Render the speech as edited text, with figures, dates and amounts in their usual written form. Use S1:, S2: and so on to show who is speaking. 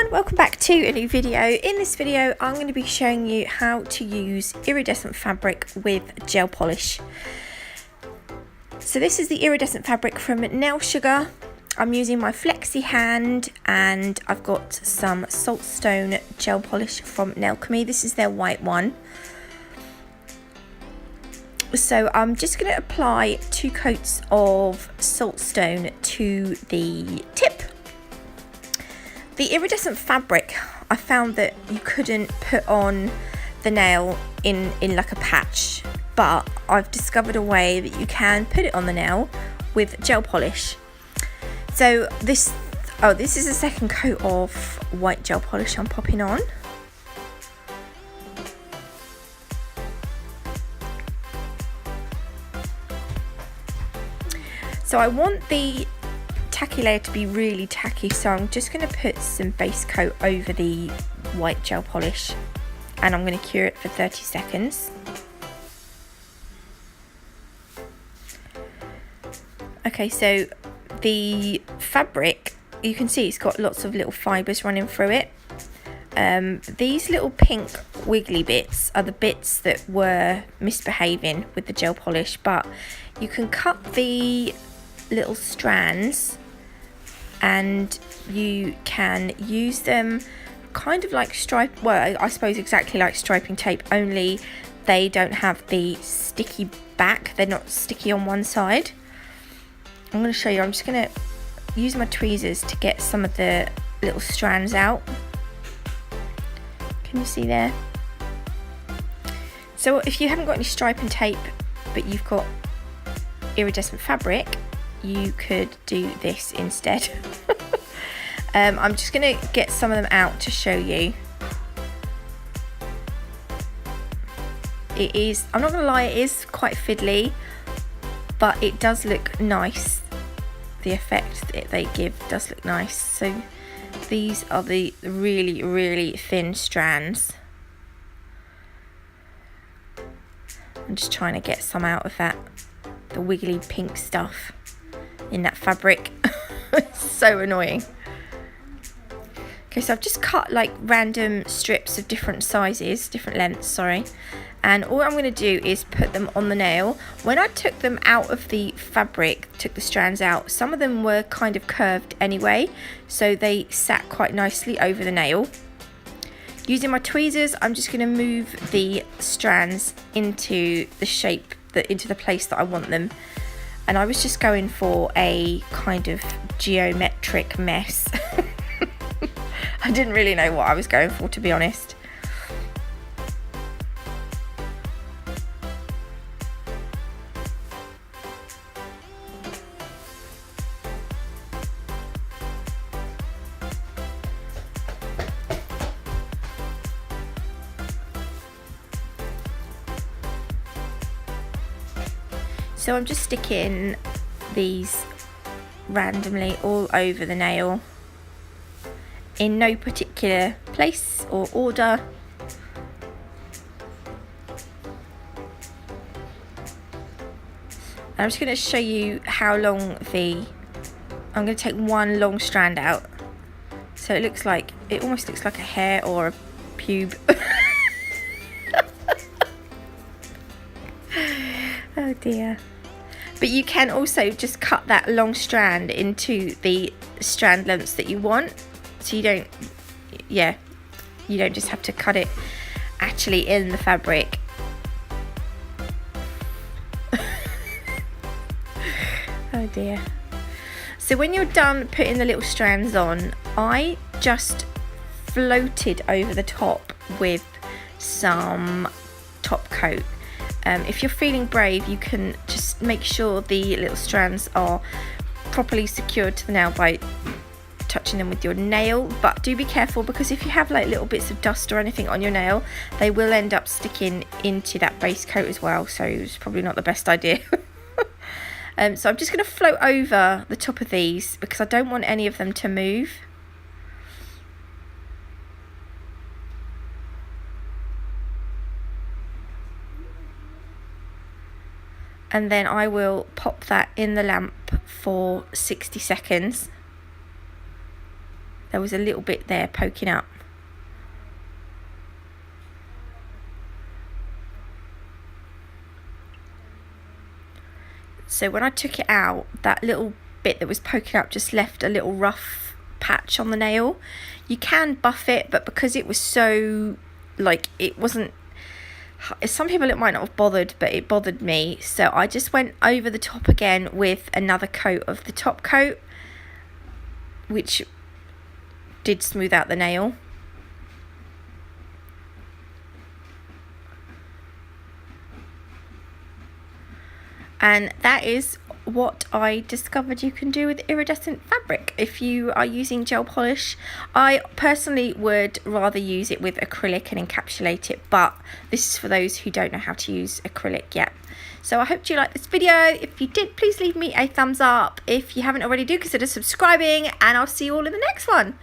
S1: everyone, welcome back to a new video. In this video I'm going to be showing you how to use iridescent fabric with gel polish. So this is the iridescent fabric from Nail Sugar. I'm using my flexi hand and I've got some Saltstone gel polish from Nailchemy. This is their white one. So I'm just going to apply 2 coats of Saltstone to the tip. The iridescent fabric, I found that you couldn't put on the nail in like a patch, but I've discovered a way that you can put it on the nail with gel polish. So this is a second coat of white gel polish I'm popping on. So I want the tacky layer to be really tacky, so I'm just going to put some base coat over the white gel polish and I'm going to cure it for 30 seconds. Okay, so the fabric, you can see it's got lots of little fibres running through it. These little pink wiggly bits are the bits that were misbehaving with the gel polish, but you can cut the little strands and you can use them kind of like I suppose exactly like striping tape, only they don't have the sticky back, they're not sticky on one side. I'm going to show you. I'm just going to use my tweezers to get some of the little strands out. Can you see there? So if you haven't got any striping tape but you've got iridescent fabric, you could do this instead. I'm just going to get some of them out to show you. It is, I'm not going to lie, it is quite fiddly, but it does look nice. The effect that they give does look nice. So these are the really, really thin strands. I'm just trying to get some out of that, the wiggly pink stuff in that fabric. It's so annoying. Okay, so I've just cut like random strips of different sizes, different lengths, sorry. And all I'm going to do is put them on the nail. When I took them out of the fabric, took the strands out, some of them were kind of curved anyway, so they sat quite nicely over the nail. Using my tweezers, I'm just going to move the strands into the shape, into the place that I want them. And I was just going for a kind of geometric mess. I didn't really know what I was going for, to be honest. So I'm just sticking these randomly all over the nail in no particular place or order. I'm just going to show you how long I'm going to take one long strand out. So it almost looks like a hair or a pube. Oh dear. But you can also just cut that long strand into the strand lengths that you want. So you don't just have to cut it actually in the fabric. Oh dear. So when you're done putting the little strands on, I just floated over the top with some top coat. If you're feeling brave, you can just make sure the little strands are properly secured to the nail by touching them with your nail, but do be careful, because if you have like little bits of dust or anything on your nail, they will end up sticking into that base coat as well, so it's probably not the best idea. So I'm just going to float over the top of these because I don't want any of them to move. And then I will pop that in the lamp for 60 seconds. There was a little bit there poking up. So when I took it out, that little bit that was poking up just left a little rough patch on the nail. You can buff it, but because it was so, like, it wasn't, some people it might not have bothered, but it bothered me. So I just went over the top again with another coat of the top coat, which did smooth out the nail. And that is what I discovered you can do with iridescent fabric if you are using gel polish. I personally would rather use it with acrylic and encapsulate it, but this is for those who don't know how to use acrylic yet. So I hope you liked this video. If you did, please leave me a thumbs up. If you haven't already, do consider subscribing, and I'll see you all in the next one.